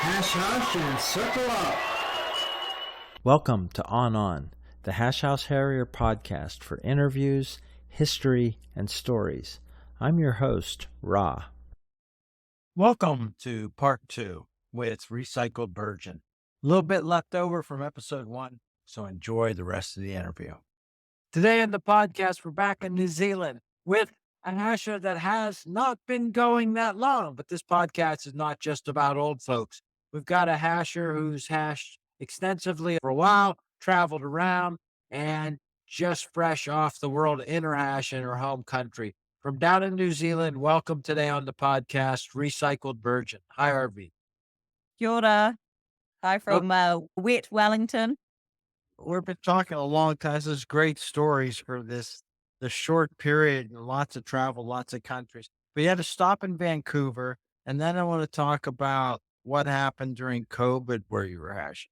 Hash Hush and Circle Up. Welcome to On, the Hash House Harrier podcast for interviews, history, and stories. I'm your host, Ra. Welcome to part 2 with Recycled Virgin. A little bit left over from episode 1, so enjoy the rest of the interview. Today on the podcast, we're back in New Zealand with a hasher that has not been going that long, but this podcast is not just about old folks. We've got a hasher who's hashed extensively for a while, traveled around, and just fresh off the World Interhash in her home country. From down in New Zealand, welcome today on the podcast, Recycled Virgin. Hi, RV. Kia ora. Hi from wet Wellington. We've been talking a long time. This is great stories for the short period, and lots of travel, lots of countries. But you had to stop in Vancouver, and then I want to talk about what happened during COVID where you were hashing.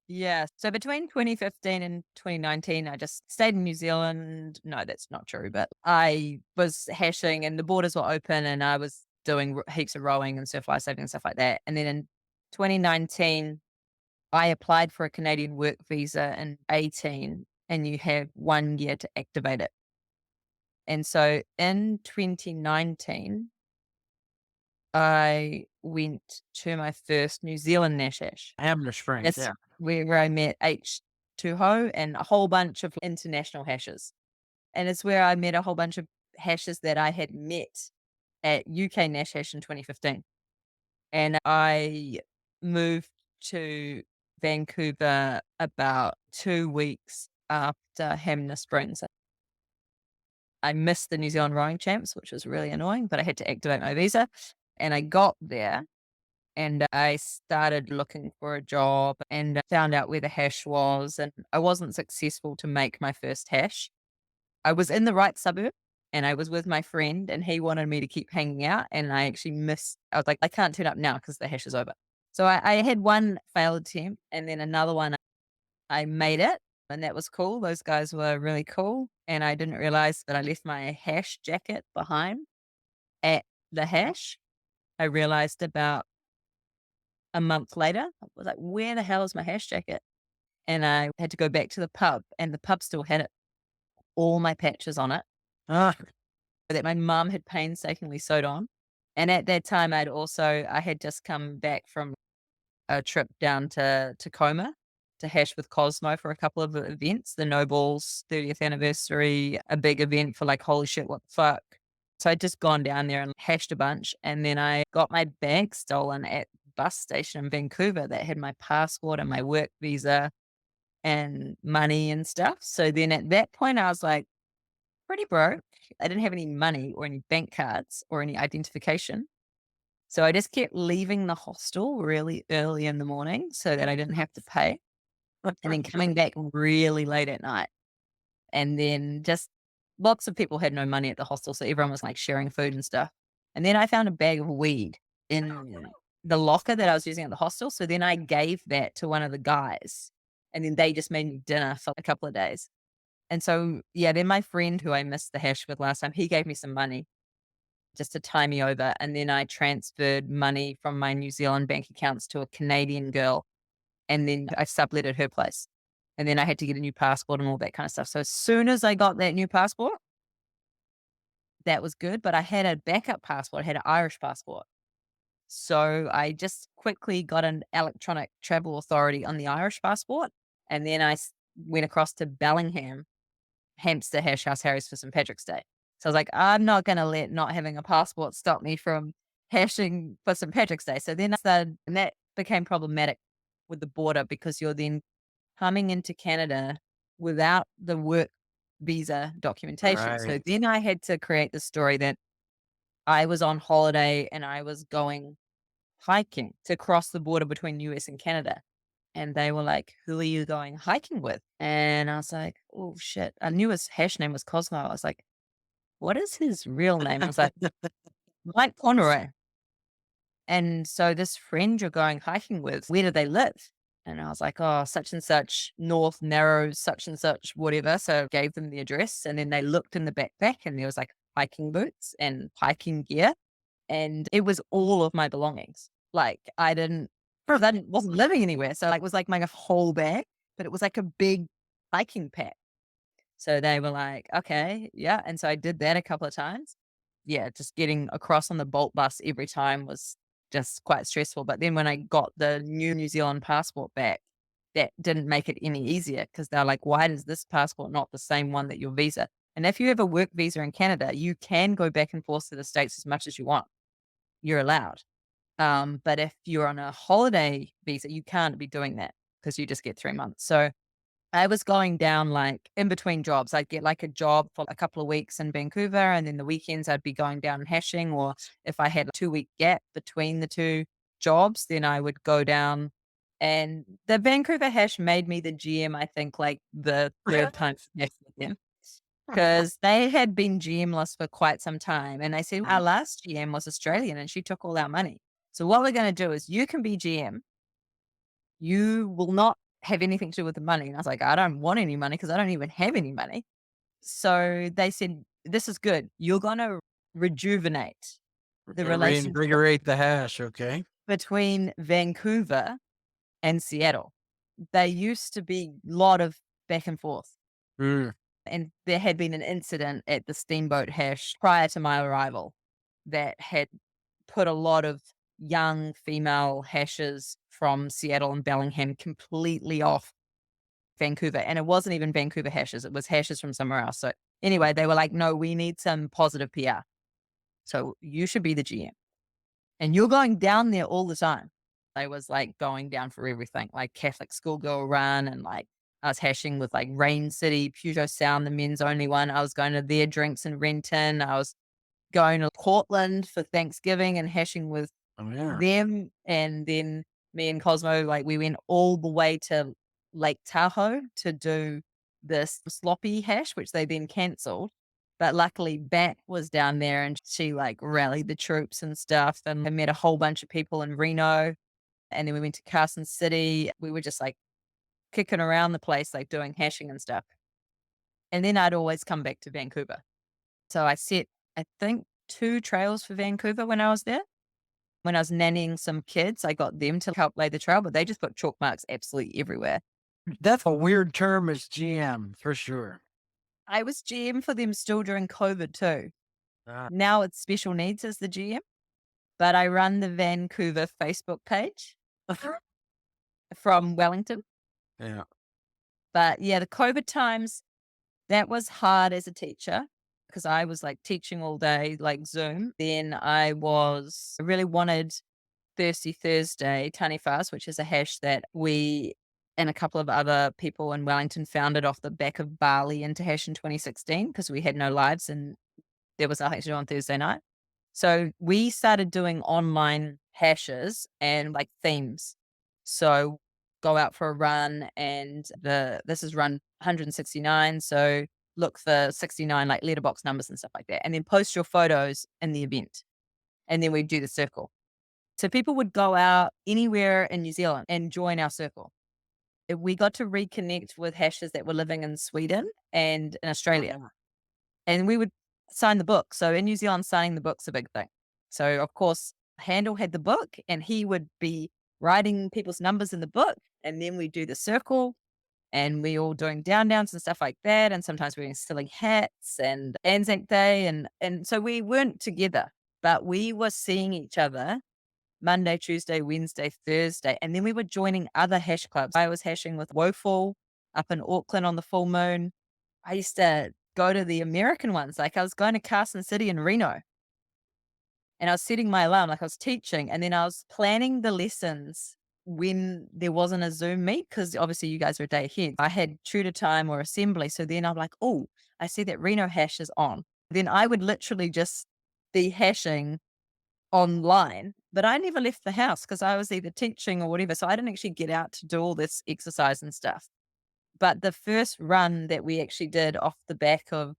Yeah. So between 2015 and 2019, I just stayed in New Zealand. No, that's not true. But I was hashing and the borders were open and I was doing heaps of rowing and surf lifesaving and stuff like that. And then in 2019, I applied for a Canadian work visa in 18 and you have 1 year to activate it. And so in 2019, I went to my first New Zealand Nash Hash. Hamner Springs, That's where I met H2Ho and a whole bunch of international hashes. And it's where I met a whole bunch of hashes that I had met at UK Nash Hash in 2015. And I moved to Vancouver about 2 weeks after Hamner Springs. I missed the New Zealand Rowing Champs, which was really annoying, but I had to activate my visa. And I got there and I started looking for a job and found out where the hash was. And I wasn't successful to make my first hash. I was in the right suburb and I was with my friend and he wanted me to keep hanging out. And I actually I was like, I can't turn up now because the hash is over. So I had one failed attempt and then another one I made it. And that was cool. Those guys were really cool. And I didn't realize that I left my hash jacket behind at the hash. I realized about a month later, I was like, where the hell is my hash jacket? And I had to go back to the pub and the pub still had it, all my patches on it that my mum had painstakingly sewed on. And at that time, I had just come back from a trip down to Tacoma to hash with Cosmo for a couple of events, the Noble's 30th anniversary, a big event for like, holy shit, what the fuck? So I'd just gone down there and hashed a bunch. And then I got my bag stolen at the bus station in Vancouver that had my passport and my work visa and money and stuff. So then at that point, I was like, pretty broke. I didn't have any money or any bank cards or any identification. So I just kept leaving the hostel really early in the morning so that I didn't have to pay. And then coming back really late at night. And then just lots of people had no money at the hostel, so everyone was like sharing food and stuff. And then I found a bag of weed in the locker that I was using at the hostel. So then I gave that to one of the guys and then they just made me dinner for a couple of days. And so, yeah, then my friend who I missed the hash with last time, he gave me some money just to tie me over. And then I transferred money from my New Zealand bank accounts to a Canadian girl. And then I subletted her place. And then I had to get a new passport and all that kind of stuff. So as soon as I got that new passport, that was good. But I had a backup passport. I had an Irish passport. So I just quickly got an electronic travel authority on the Irish passport. And then I went across to Bellingham, Hampster Hash House Harry's for St. Patrick's Day. So I was like, I'm not going to let not having a passport stop me from hashing for St. Patrick's Day. So then I started, and that became problematic with the border because you're then coming into Canada without the work visa documentation. Right. So then I had to create the story that I was on holiday and I was going hiking to cross the border between US and Canada. And they were like, who are you going hiking with? And I was like, oh shit. I knew his hash name was Cosmo. I was like, what is his real name? I was like, Mike Conroy. And so this friend you're going hiking with, where do they live? And I was like, oh, such and such, North Narrows, such and such, whatever. So I gave them the address and then they looked in the backpack and there was like hiking boots and hiking gear. And it was all of my belongings. Like I didn't 'cause I wasn't living anywhere. So like, it was like my whole bag, but it was like a big hiking pack. So they were like, okay, yeah. And so I did that a couple of times. Yeah, just getting across on the Bolt bus every time was just quite stressful. But then when I got the New Zealand passport back, that didn't make it any easier because they're like, why is this passport not the same one that your visa? And if you have a work visa in Canada, you can go back and forth to the States as much as you want. You're allowed. But if you're on a holiday visa, you can't be doing that because you just get 3 months. So I was going down like in between jobs. I'd get like a job for a couple of weeks in Vancouver, and then the weekends I'd be going down and hashing. Or if I had a 2 week gap between the two jobs, then I would go down. And the Vancouver hash made me the GM, I think, like the third time because they had been GM-less for quite some time. And they said, our last GM was Australian and she took all our money. So what we're going to do is you can be GM. You will not have anything to do with the money. And I was like, I don't want any money because I don't even have any money. So they said, this is good. You're going to rejuvenate the relationship Reinvigorate the hash. Okay. between Vancouver and Seattle. They used to be a lot of back and forth. Mm. And there had been an incident at the Steamboat Hash prior to my arrival that had put a lot of young female hashes from Seattle and Bellingham completely off Vancouver. And it wasn't even Vancouver hashes, it was hashes from somewhere else. So anyway, they were like, no, we need some positive PR. So you should be the GM. And you're going down there all the time. I was like going down for everything, like Catholic schoolgirl run, and like I was hashing with like Rain City, Puget Sound, the men's only one. I was going to their drinks in Renton. I was going to Portland for Thanksgiving and hashing with Oh, yeah. them. And then me and Cosmo, like we went all the way to Lake Tahoe to do this sloppy hash, which they then cancelled. But luckily, Bat was down there and she like rallied the troops and stuff. And I met a whole bunch of people in Reno. And then we went to Carson City. We were just like kicking around the place, like doing hashing and stuff. And then I'd always come back to Vancouver. So I set, I think, 2 trails for Vancouver when I was there. When I was nannying some kids, I got them to help lay the trail, but they just put chalk marks absolutely everywhere. That's a weird term as GM for sure. I was GM for them still during COVID too. Ah. Now it's special needs as the GM, but I run the Vancouver Facebook page from Wellington. Yeah. But yeah, the COVID times, that was hard as a teacher because I was like teaching all day, like Zoom. Then I really wanted Thirsty Thursday Tani Fast, which is a hash that we and a couple of other people in Wellington founded off the back of Bali into hash in 2016 because we had no lives and there was nothing to do on Thursday night. So we started doing online hashes and like themes. So go out for a run and this is run 169. So look for 69 like letterbox numbers and stuff like that. And then post your photos in the event. And then we do the circle. So people would go out anywhere in New Zealand and join our circle. We got to reconnect with hashes that were living in Sweden and in Australia. And we would sign the book. So in New Zealand, signing the book's a big thing. So of course, Handel had the book and he would be writing people's numbers in the book. And then we do the circle and we all doing downs and stuff like that. And sometimes we were instilling hats and Anzac Day. And so we weren't together, but we were seeing each other Monday, Tuesday, Wednesday, Thursday. And then we were joining other hash clubs. I was hashing with Woeful up in Auckland on the full moon. I used to go to the American ones. Like I was going to Carson City and Reno. And I was setting my alarm, like I was teaching. And then I was planning the lessons when there wasn't a Zoom meet, because obviously you guys were a day ahead. I had tutor time or assembly. So then I'm like, oh, I see that Reno hash is on. Then I would literally just be hashing online, but I never left the house because I was either teaching or whatever. So I didn't actually get out to do all this exercise and stuff. But the first run that we actually did off the back of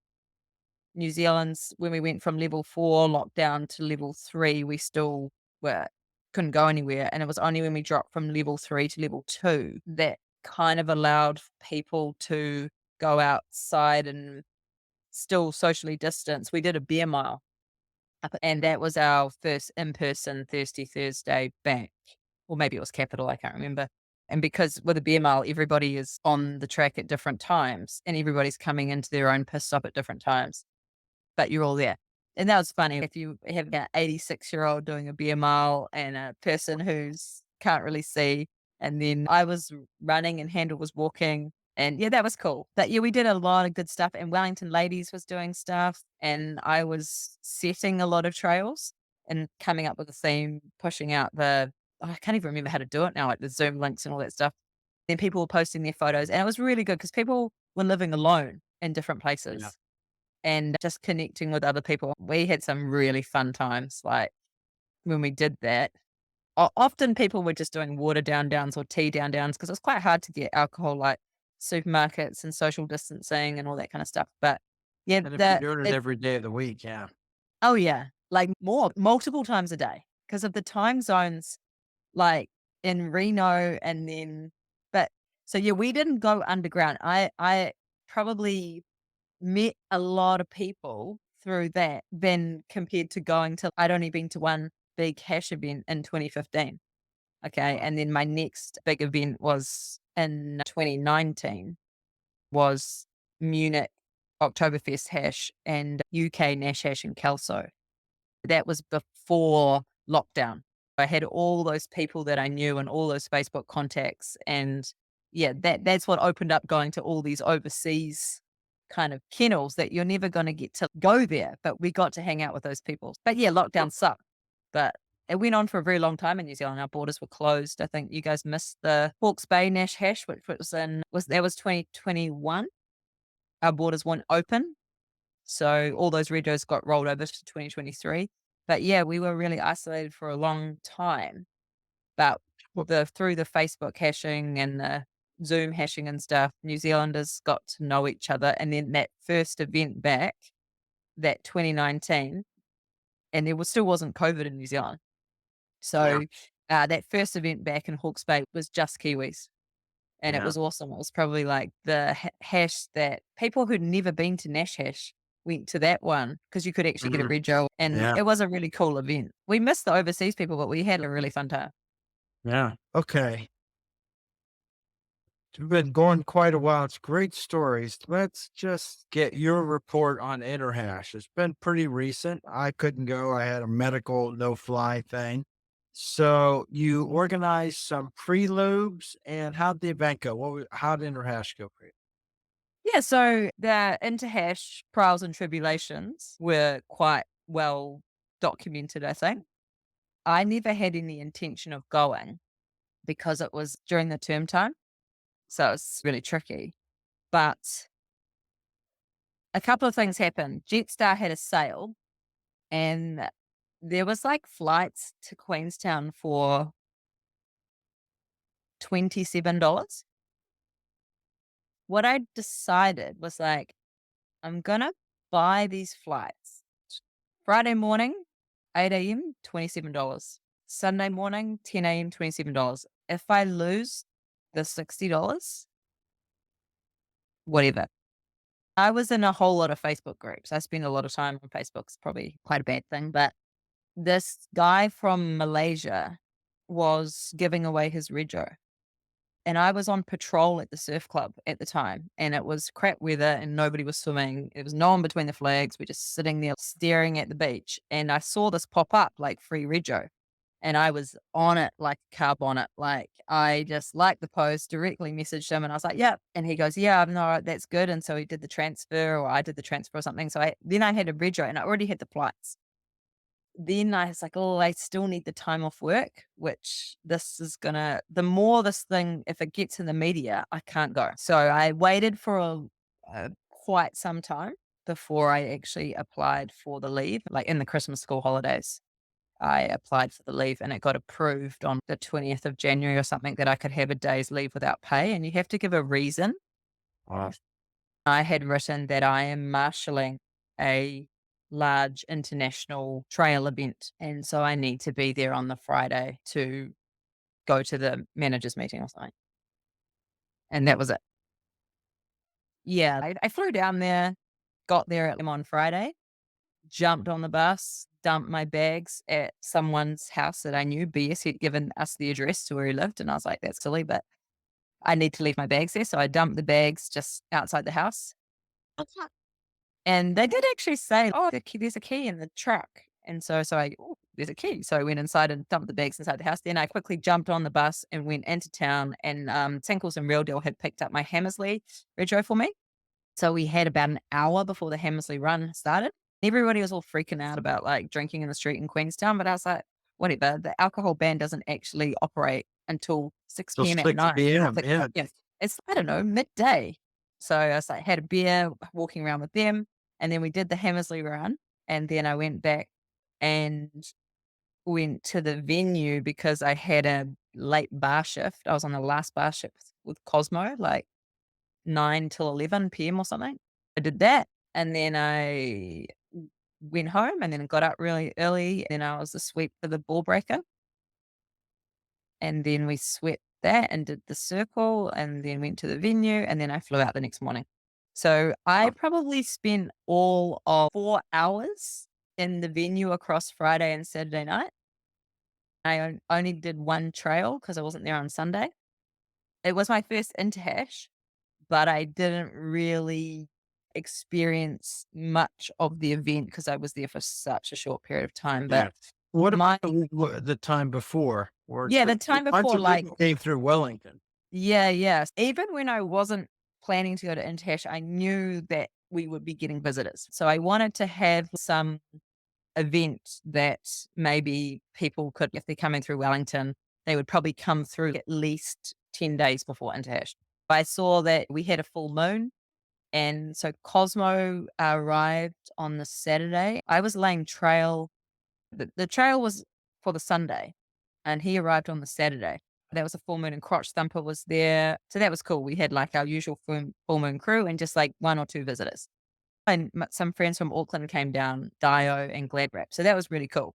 New Zealand's, when we went from level 4 lockdown to level 3, we still couldn't go anywhere. And it was only when we dropped from level 3 to level 2 that kind of allowed people to go outside and still socially distance. We did a beer mile. And that was our first in-person Thirsty Thursday back. or maybe it was Capital, I can't remember. And because with a beer mile, everybody is on the track at different times and everybody's coming into their own pit stop at different times, but you're all there. And that was funny. If you have an 86-year-old doing a beer mile and a person who's can't really see, and then I was running and Handel was walking. And yeah, that was cool. But yeah, we did a lot of good stuff. And Wellington Ladies was doing stuff. And I was setting a lot of trails and coming up with a theme, pushing out I can't even remember how to do it now, like the Zoom links and all that stuff. Then people were posting their photos. And it was really good because people were living alone in different places. Yeah. And just connecting with other people. We had some really fun times, like when we did that. Often people were just doing water down downs or tea down downs because it's quite hard to get alcohol, like supermarkets and social distancing and all that kind of stuff. But yeah, And if you're doing it every day of the week, yeah. oh yeah, like multiple times a day because of the time zones, like in Reno and then, but so yeah, we didn't go underground. I probably met a lot of people through that than compared to going to, I'd only been to one big hash event in 2015. Okay. Wow. And then my next big event was in 2019 was Munich Oktoberfest hash and UK Nash hash in Kelso. That was before lockdown. I had all those people that I knew and all those Facebook contacts. And yeah, that's what opened up going to all these overseas kind of kennels that you're never going to get to go there. But we got to hang out with those people. But yeah, lockdown sucked. But it went on for a very long time in New Zealand. Our borders were closed. I think you guys missed the Hawke's Bay Nash hash, which was 2021. Our borders weren't open. So all those regos got rolled over to 2023. But yeah, we were really isolated for a long time. But through the Facebook hashing and the Zoom hashing and stuff, New Zealanders got to know each other. And then that first event back, that 2019, and still wasn't COVID in New Zealand. So that first event back in Hawke's Bay was just Kiwis. And it Yeah. was awesome. It was probably like the hash that people who'd never been to Nash Hash went to that one because you could actually get a Mhm. rego. And Yeah. it was a really cool event. We missed the overseas people, but we had a really fun time. Yeah. Okay. We've been going quite a while. It's great stories. Let's just get your report on Interhash. It's been pretty recent. I couldn't go. I had a medical no fly thing. So you organized some prelubes, and how'd the event go? How'd Interhash go for you? Yeah, so the Interhash trials and tribulations were quite well documented, I think. I never had any intention of going because it was during the term time. So it's really tricky. But a couple of things happened. Jetstar had a sale and there was like flights to Queenstown for $27. What I decided was like, I'm going to buy these flights. Friday morning, 8 a.m., $27. Sunday morning, 10 a.m., $27. If I lose the $60, whatever. I was in a whole lot of Facebook groups. I spend a lot of time on Facebook. It's probably quite a bad thing, but this guy from Malaysia was giving away his rego. And I was on patrol at the surf club at the time, and it was crap weather and nobody was swimming. It was no one between the flags. We're just sitting there staring at the beach. And I saw this pop up like free rego. And I was on it like a carb on it. Like I just liked the post, directly messaged him, and I was like, "Yeah." And he goes, "Yeah, no, that's good." And so he did the transfer, or I did the transfer or something. So then I had a rego, and I already had the flights. Then I was like, "Oh, I still need the time off work," which the more this thing, if it gets in the media, I can't go. So I waited for quite some time before I actually applied for the leave, like in the Christmas school holidays. I applied for the leave and it got approved on the 20th of January or something that I could have a day's leave without pay. And you have to give a reason. Wow. I had written that I am marshalling a large international trail event. And so I need to be there on the Friday to go to the managers meeting or something. And that was it. Yeah. I flew down there, got there on Friday, jumped on the bus, dump my bags at someone's house that I knew. BS had given us the address to where he lived. And I was like, that's silly, but I need to leave my bags there. So I dumped the bags just outside the house. And they did actually say, oh, there's a key in the truck. And so oh, there's a key. So I went inside and dumped the bags inside the house. Then I quickly jumped on the bus and went into town. And Tinkles and Real Deal had picked up my Hammersley retro for me. So we had about an hour before the Hammersley run started. Everybody was all freaking out about like drinking in the street in Queenstown. But I was like, whatever. The alcohol ban doesn't actually operate until 6 So p.m. at 6 night. p.m., Like, yeah. It's, I don't know, midday. So I was like, had a beer, walking around with them. And then we did the Hammersley run. And then I went back and went to the venue because I had a late bar shift. I was on the last bar shift with Cosmo, like 9 till 11 p.m. or something. I did that. And then I went home and then got up really early. And I was asleep for the ball breaker. And then we swept that and did the circle and then went to the venue. And then I flew out the next morning. So I probably spent all of 4 hours in the venue across Friday and Saturday night. I only did one trail because I wasn't there on Sunday. It was my first interhash, but I didn't really experience much of the event because I was there for such a short period of time. But What about the time before? Yeah, the time a bunch before, of like, people came through Wellington. yes. Even when I wasn't planning to go to Interhash, I knew that we would be getting visitors. So I wanted to have some event that maybe people could, if they're coming through Wellington, they would probably come through at least 10 days before Interhash. I saw that we had a full moon. And so Cosmo arrived on the Saturday. I was laying trail. The trail was for the Sunday and he arrived on the Saturday. That was a full moon and Crotch Thumper was there. So that was cool. We had like our usual full moon crew and just like 1 or 2 visitors. And some friends from Auckland came down, Dio and Glad Wrap. So that was really cool.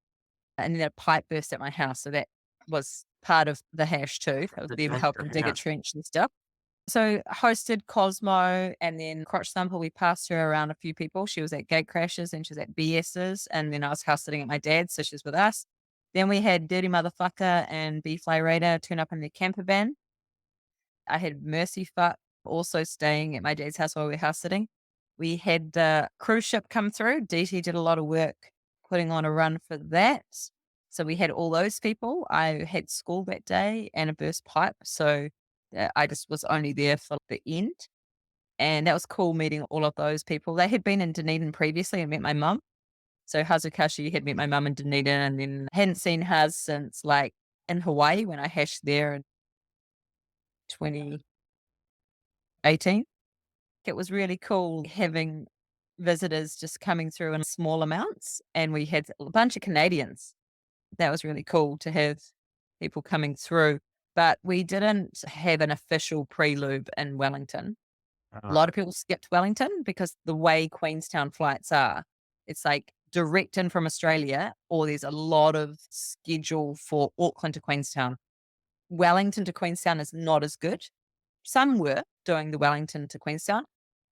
And then a pipe burst at my house. So that was part of the hash too. That was them helping dig a trench and stuff. So hosted Cosmo and then Crotch Thumper. We passed her around a few people. She was at Gate Crashes and she was at BS's. And then I was house sitting at my dad's. So she's with us. Then we had Dirty Motherfucker and B-Fly Raider turn up in their camper van. I had Mercy Fuck also staying at my dad's house while we were house sitting. We had the cruise ship come through. DT did a lot of work putting on a run for that. So we had all those people. I had school that day and a burst pipe. So I just was only there for the end. And that was cool meeting all of those people. They had been in Dunedin previously and met my mum. So Hazukashi had met my mum in Dunedin and then hadn't seen Haz since like in Hawaii when I hashed there in 2018. It was really cool having visitors just coming through in small amounts. And we had a bunch of Canadians. That was really cool to have people coming through. But we didn't have an official prelude in Wellington. A lot of people skipped Wellington because the way Queenstown flights are, it's like direct in from Australia, or there's a lot of schedule for Auckland to Queenstown. Wellington to Queenstown is not as good. Some were doing the Wellington to Queenstown.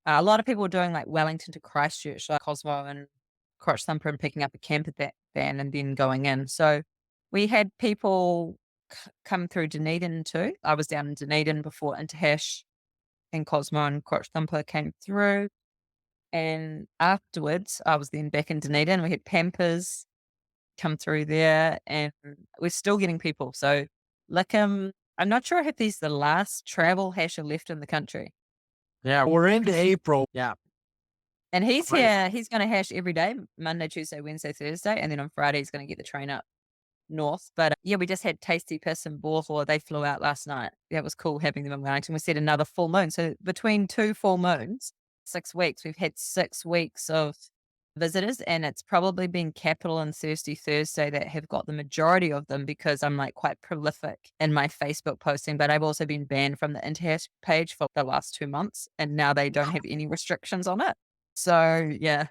A lot of people were doing like Wellington to Christchurch, like Cosmo and Crotch Thumper, and picking up a camper van and then going in. So we had people come through Dunedin too. I was down in Dunedin before Interhash and Cosmo and Crotch Thumper came through. And afterwards, I was then back in Dunedin. We had Pampers come through there and we're still getting people. So I'm not sure if he's the last travel hasher left in the country. Yeah, we're into April. Yeah. And he's here. He's going to hash every day, Monday, Tuesday, Wednesday, Thursday. And then on Friday, he's going to get the train up north. But yeah, we just had Tasty Piss and Borthor. They flew out last night. That was cool having them in Wellington. We said another full moon. So between 2 full moons, 6 weeks, we've had 6 weeks of visitors, and it's probably been Capital and Thirsty Thursday that have got the majority of them because I'm like quite prolific in my Facebook posting, but I've also been banned from the Interhash page for the last 2 months, and now they don't have any restrictions on it. So yeah.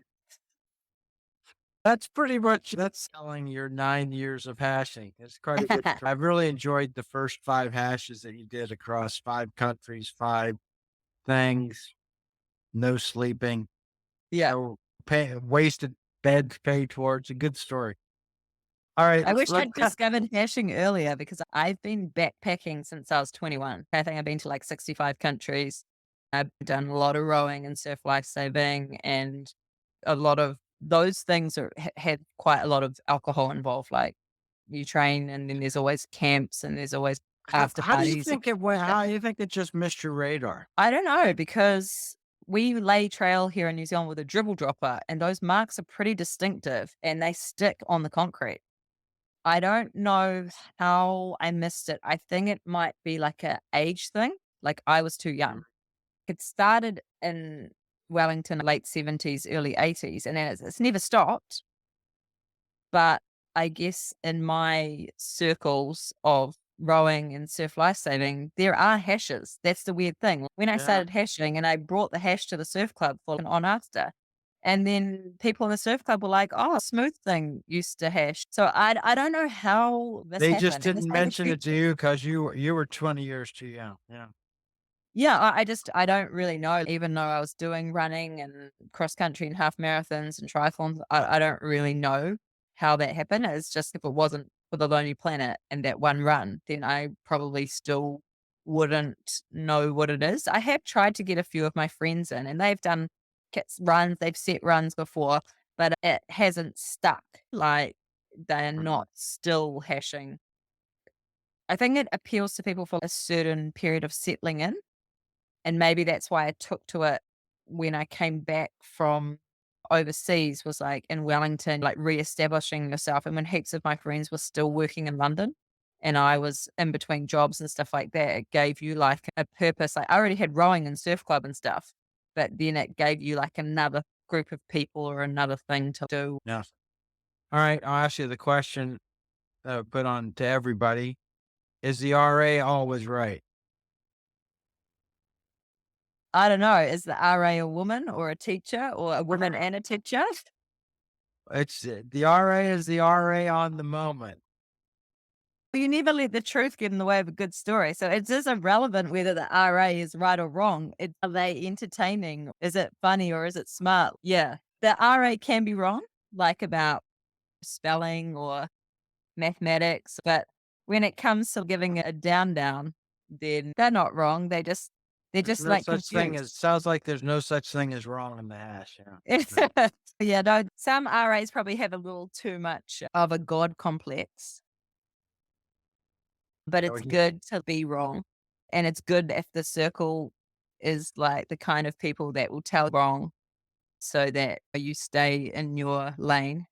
That's pretty much, that's telling your 9 years of hashing. It's quite a bit. I've really enjoyed the first 5 hashes that you did across 5 countries, 5 things, no sleeping. Yeah. So wasted beds paid towards. A good story. All right. I wish Let's, I'd discovered hashing earlier because I've been backpacking since I was 21. I think I've been to like 65 countries. I've done a lot of rowing and surf lifesaving, and a lot of those things had quite a lot of alcohol involved. Like you train, and then there's always camps, and there's always after how do you parties. think it went? How do you think it just missed your radar? I don't know, because we lay trail here in New Zealand with a dribble dropper, and those marks are pretty distinctive and they stick on the concrete. I don't know how I missed it. I think it might be like a age thing. Like I was too young. It started in Wellington, late 70s, early 80s, and then it's never stopped. But I guess in my circles of rowing and surf lifesaving, there are hashes. That's the weird thing. When I Yeah. started hashing and I brought the hash to the surf club for an on after, and then people in the surf club were like, "Oh, Smooth Thing used to hash." So I don't know how this They happened. just And didn't this made a mention few it to you because you were 20 years too young. Yeah. Yeah, I don't really know. Even though I was doing running and cross country and half marathons and triathlons, I don't really know how that happened. It's just if it wasn't for the Lonely Planet and that one run, then I probably still wouldn't know what it is. I have tried to get a few of my friends in, and they've done kits runs, they've set runs before, but it hasn't stuck. Like they're not still hashing. I think it appeals to people for a certain period of settling in. And maybe that's why I took to it when I came back from overseas, was like in Wellington, like reestablishing yourself. And when heaps of my friends were still working in London and I was in between jobs and stuff like that, it gave you like a purpose. Like I already had rowing and surf club and stuff, but then it gave you like another group of people or another thing to do. Yeah. All right. I'll ask you the question put on to everybody. Is the RA always right? I don't know. Is the RA a woman or a teacher or a woman and a teacher? It's the RA is the RA on the moment. You never let the truth get in the way of a good story. So it's just irrelevant whether the RA is right or wrong. Are they entertaining? Is it funny or is it smart? Yeah. The RA can be wrong, like about spelling or mathematics. But when it comes to giving a down, then they're not wrong. They're There's just no like such thing confused. as sounds like there's no such thing as wrong in the hash. Yeah. Yeah, no, some RAs probably have a little too much of a God complex. But So it's good to be wrong. And it's good if the circle is like the kind of people that will tell wrong so that you stay in your lane,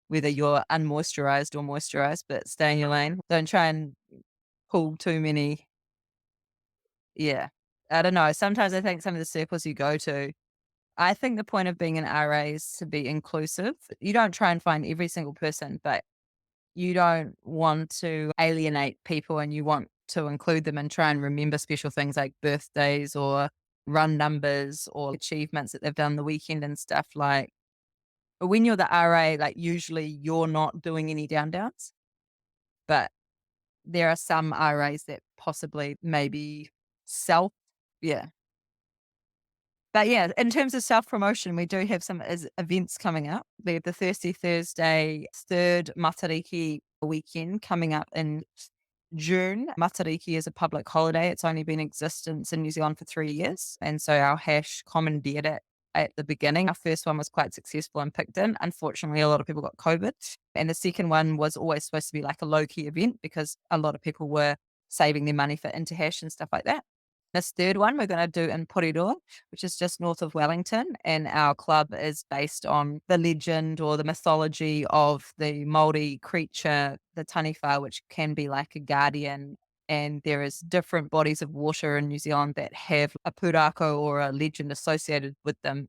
whether you're unmoisturized or moisturized, but stay in your lane. Don't try and pull too many. Yeah. I don't know. Sometimes I think some of the circles you go to, I think the point of being an RA is to be inclusive. You don't try and find every single person, but you don't want to alienate people and you want to include them and try and remember special things like birthdays or run numbers or achievements that they've done the weekend and stuff. Like, but when you're the RA, like usually you're not doing any downs, but there are some RAs that possibly maybe self. Yeah. But yeah, in terms of self promotion, we do have some events coming up. We have the Thirsty Thursday, third Matariki weekend coming up in June. Matariki is a public holiday. It's only been in existence in New Zealand for 3 years. And so our hash commandeered it at the beginning. Our first one was quite successful and picked in. Unfortunately, a lot of people got COVID. And the second one was always supposed to be like a low key event because a lot of people were saving their money for Interhash and stuff like that. This third one we're going to do in Puerto, which is just north of Wellington. And our club is based on the legend or the mythology of the Māori creature, the taniwha, which can be like a guardian. And there is different bodies of water in New Zealand that have a pūrākau or a legend associated with them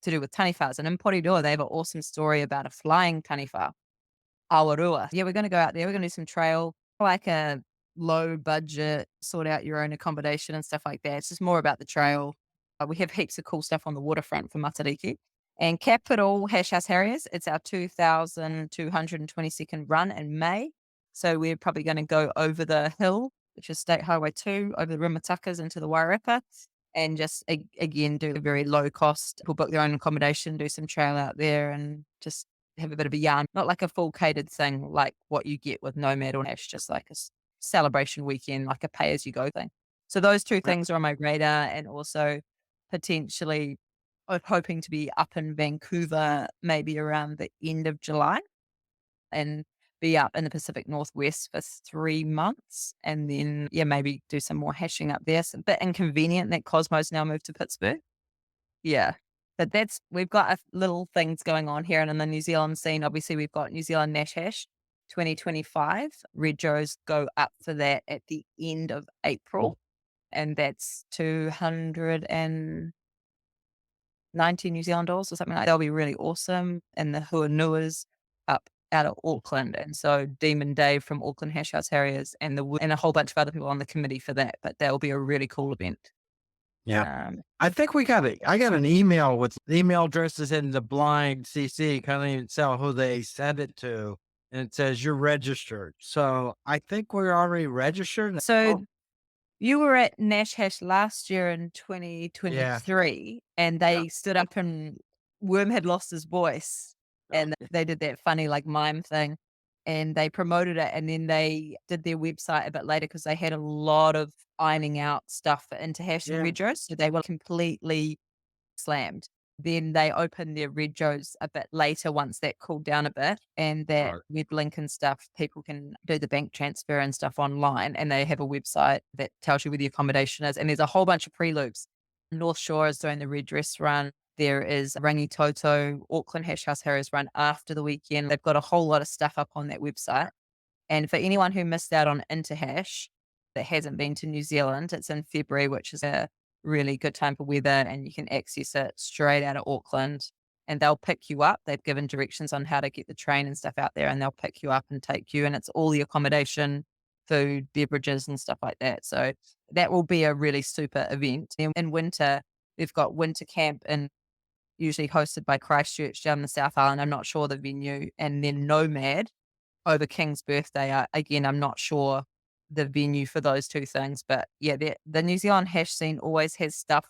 to do with taniwhas. And in Puerto, they have an awesome story about a flying taniwha, Awarua. Yeah, we're going to go out there. We're going to do some trail, like a low budget, sort out your own accommodation and stuff like that. It's just more about the trail. We have heaps of cool stuff on the waterfront for Matariki. And Capital Hash House Harriers, it's our 2,222nd run in May. So we're probably going to go over the hill, which is State Highway 2, over the Rimatakas into the Wairarapa. and just again do a very low cost. We'll book their own accommodation, do some trail out there, and just have a bit of a yarn. Not like a full catered thing like what you get with Nomad or Nash, just like a celebration weekend, like a pay as you go thing. So those two things are on my radar, and also potentially hoping to be up in Vancouver maybe around the end of July and be up in the Pacific Northwest for 3 months. And then, maybe do some more hashing up there. It's a bit inconvenient that Cosmo's now moved to Pittsburgh. Yeah. But we've got little things going on here. And in the New Zealand scene, obviously, we've got New Zealand Nash Hash 2025. Red Joes go up for that at the end of April. And that's 290 New Zealand dollars or something like that. They'll be really awesome. And the Huanuas up out of Auckland. And so Demon Dave from Auckland Hash House Harriers and a whole bunch of other people on the committee for that. But that'll be a really cool event. Yeah. I think I got an email with the email addresses in the blind CC. Can't even tell who they sent it to. And it says you're registered. So I think we're already registered. So you were at Nash Hash last year in 2023, and they stood up and Worm had lost his voice, and they did that funny like mime thing, and they promoted it, and then they did their website a bit later because they had a lot of ironing out stuff for Interhash and Red Joes, so they were completely slammed. Then they opened their Red Joes a bit later once that cooled down a bit, and that web link and stuff, people can do the bank transfer and stuff online, and they have a website that tells you where the accommodation is, and there's a whole bunch of pre-loops. North Shore is doing the Red Dress run. There is Rangi Toto, Auckland Hash House Harriers run after the weekend. They've got a whole lot of stuff up on that website. And for anyone who missed out on Interhash that hasn't been to New Zealand, it's in February, which is a really good time for weather, and you can access it straight out of Auckland, and they'll pick you up. They've given directions on how to get the train and stuff out there, and they'll pick you up and take you, and it's all the accommodation, food, beverages and stuff like that. So that will be a really super event. In winter, we've got winter camp, and usually hosted by Christchurch down the South Island. I'm not sure the venue. And then Nomad over King's birthday. Again, I'm not sure the venue for those two things, but the New Zealand hash scene always has stuff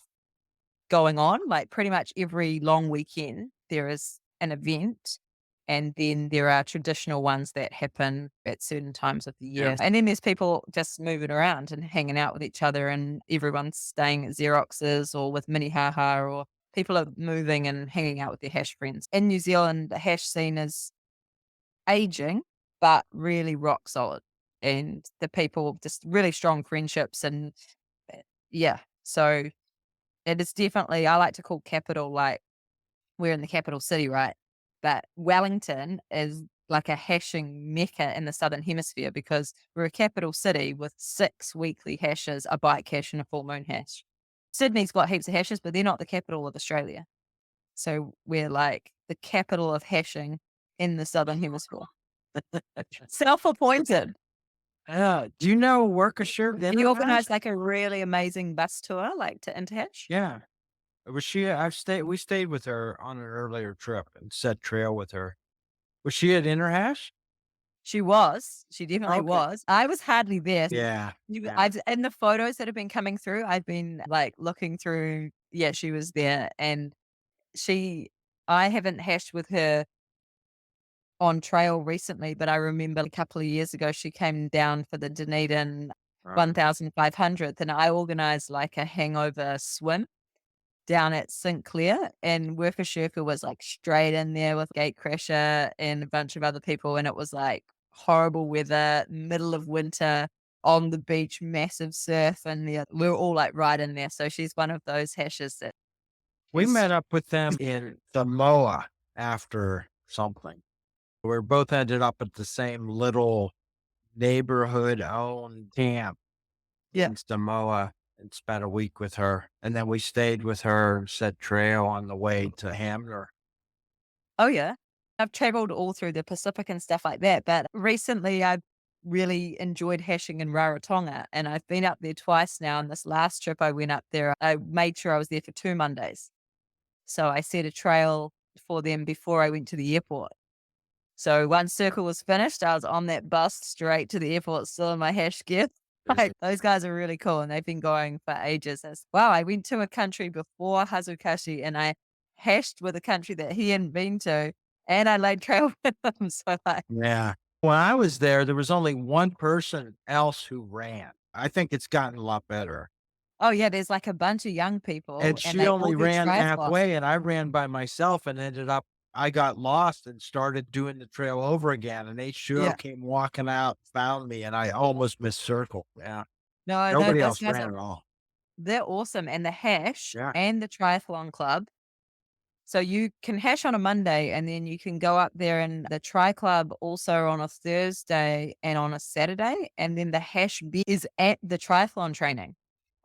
going on. Like pretty much every long weekend there is an event, and then there are traditional ones that happen at certain times of the year. And then there's people just moving around and hanging out with each other, and everyone's staying at Xerox's or with Minnehaha, or people are moving and hanging out with their hash friends. In New Zealand, the hash scene is aging, but really rock solid. And the people, just really strong friendships. And so it is definitely, I like to call capital, like we're in the capital city, right? But Wellington is like a hashing mecca in the Southern Hemisphere, because we're a capital city with 6 weekly hashes, a bike hash and a full moon hash. Sydney's got heaps of hashes, but they're not the capital of Australia. So we're like the capital of hashing in the Southern Hemisphere. Self-appointed. Do you know Worcestershire? Then you organized like a really amazing bus tour, like to Interhash. Yeah. Was she? We stayed with her on an earlier trip and set trail with her. Was she at Interhash? She was. She definitely was. I was hardly there. Yeah. I've in the photos that have been coming through, I've been like looking through. Yeah, she was there, and I haven't hashed with her on trail recently, but I remember a couple of years ago she came down for the Dunedin 1,500th, and I organized like a hangover swim down at St. Clair, and Worcestershire was like straight in there with Gatecrasher and a bunch of other people, and it was like horrible weather, middle of winter, on the beach, massive surf, and we were all like right in there. So she's one of those hashes that we met up with them in Samoa after something. We both ended up at the same little neighborhood-owned camp in Samoa, and spent a week with her. And then we stayed with her and set trail on the way to Hamner. Oh, yeah. I've traveled all through the Pacific and stuff like that. But recently I've really enjoyed hashing in Rarotonga, and I've been up there twice now. And this last trip I went up there, I made sure I was there for 2 Mondays. So I set a trail for them before I went to the airport. So once circle was finished, I was on that bus straight to the airport, still in my hash gear. Like, those guys are really cool, and they've been going for ages. Wow, I went to a country before Hazukashi, and I hashed with a country that he hadn't been to, and I laid trail with them. So, like, Yeah. When I was there was only one person else who ran. I think it's gotten a lot better. oh yeah, there's like a bunch of young people, And and she they all only do ran triathlon. halfway, and I ran by myself and I got lost and started doing the trail over again, and they sure Yeah, came walking out, found me, and I almost missed circle. Yeah. no, Nobody those else guys ran are at all. they're awesome, and the hash Yeah. and the triathlon club. So you can hash on a Monday, and then you can go up there, and the Tri Club also on a Thursday and on a Saturday, and then the hash is at the triathlon training.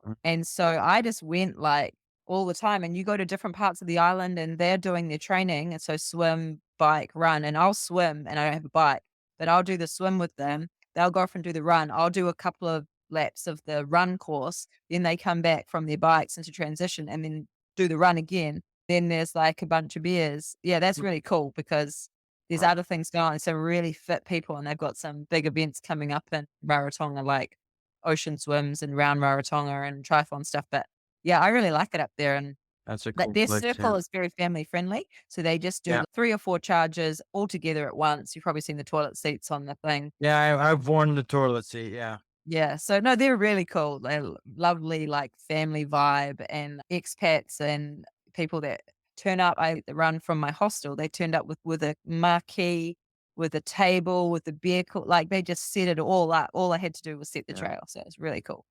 Mm. And so I just went like all the time, and you go to different parts of the island and they're doing their training. And so swim, bike, run, and I'll swim and I don't have a bike, but I'll do the swim with them. They'll go off and do the run. I'll do a couple of laps of the run course. Then they come back from their bikes into transition and then do the run again. Then there's like a bunch of beers. Yeah, that's really cool because there's other things going on. Some really fit people, and they've got some big events coming up in Rarotonga, like ocean swims and round Rarotonga and triathlon stuff. But yeah, I really like it up there. And That's a but cool their place, circle yeah. is very family friendly. So they just do Yeah. 3 or 4 charges all together at once. You've probably seen the toilet seats on the thing. Yeah, I've worn the toilet seat, yeah. Yeah. So no, they're really cool. They're lovely, like family vibe, and expats and people that turn up. I run from my hostel. They turned up with a marquee, with a table, with a beer like they just set it all up. All I had to do was set the Yeah. trail. So it's really cool.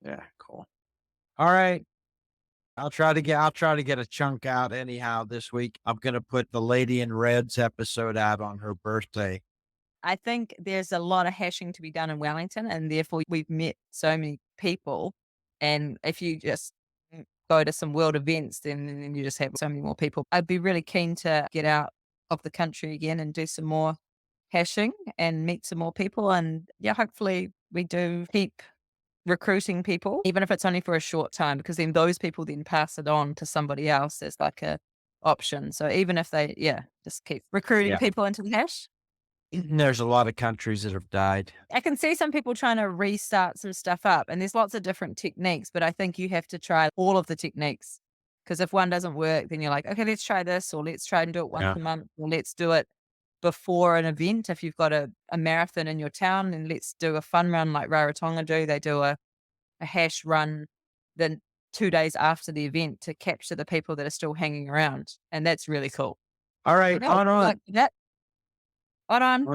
Yeah, cool. All right. I'll try to get a chunk out anyhow this week. I'm gonna put the Lady in Red's episode out on her birthday. I think there's a lot of hashing to be done in Wellington, and therefore we've met so many people. And if you just go to some world events, then you just have so many more people. I'd be really keen to get out of the country again and do some more hashing and meet some more people. And yeah, hopefully we do keep recruiting people, even if it's only for a short time, because then those people then pass it on to somebody else as like a option. So even if they, just keep recruiting Yeah. people into the hash. There's a lot of countries that have died. I can see some people trying to restart some stuff up, and there's lots of different techniques, but I think you have to try all of the techniques, because if one doesn't work, then you're like, okay, let's try this, or let's try and do it once Yeah. a month, or let's do it before an event. If you've got a marathon in your town, then let's do a fun run like Rarotonga do. They do a hash run then 2 days after the event to capture the people that are still hanging around, and that's really cool. All right, Yeah, on. like that. On.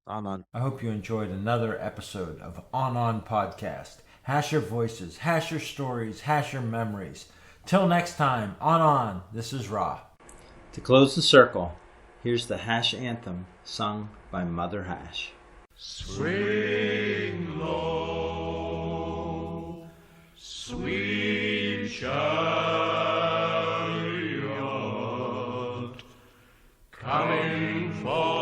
On. I hope you enjoyed another episode of On Podcast. Hash your voices, hash your stories, hash your memories. Till next time, On. This is Ra. To close the circle, here's the Hash Anthem sung by Mother Hash. Swing low, sweet chariot, coming for